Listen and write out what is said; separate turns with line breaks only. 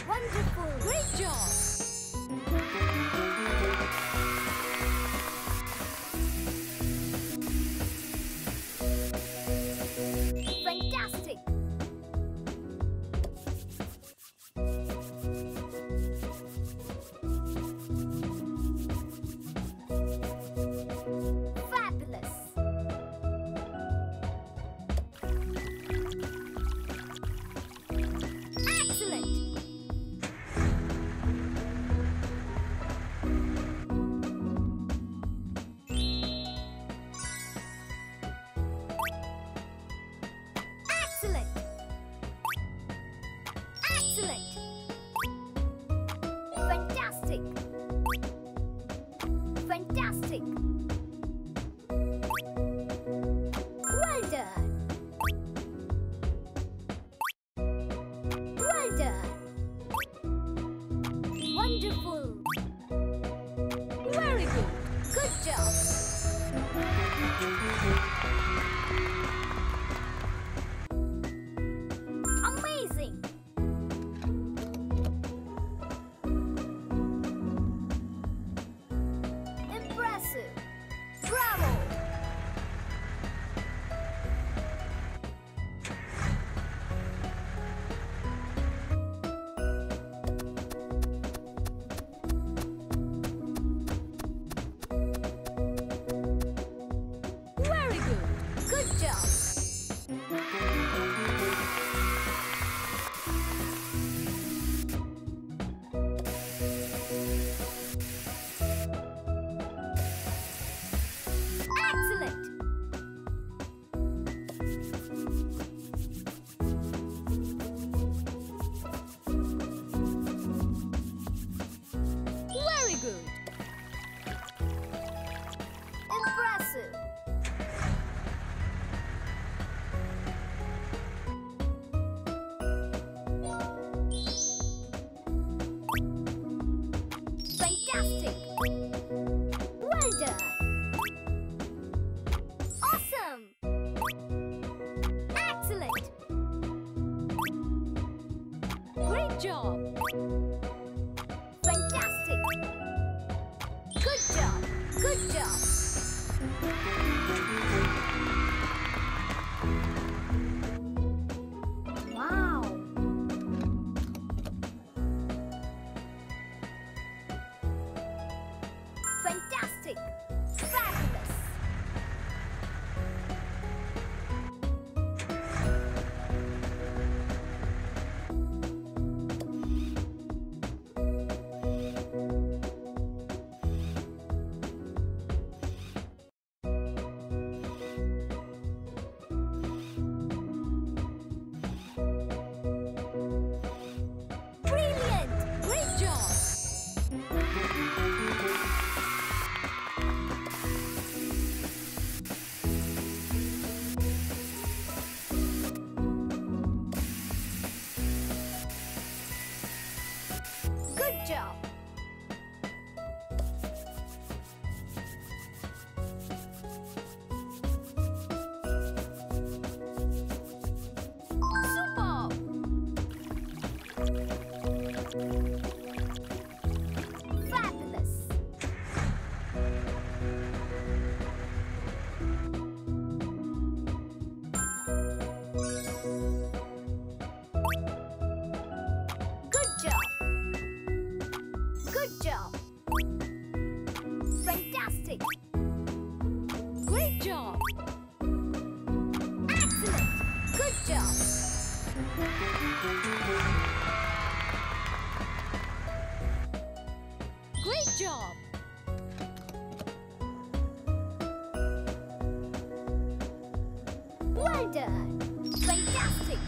Wonderful! Great job! Fantastic! Fabulous! Excellent! Excellent! Excellent! Fantastic! Fantastic! Well done! Well done! Wonderful! Very good! Good job! Amazing! Impressive! Bravo! Very good! Good job! Excellent! Very good! Impressive! Fantastic! Well done! Awesome! Excellent! Great job! Fantastic! Good job! Good job! Wow! Fantastic! Fabulous! Brilliant! Great job! Good job! Superb! Fabulous! Good job! Good job! Fantastic! Great job! Excellent! Good job! Great job! Well done! Fantastic!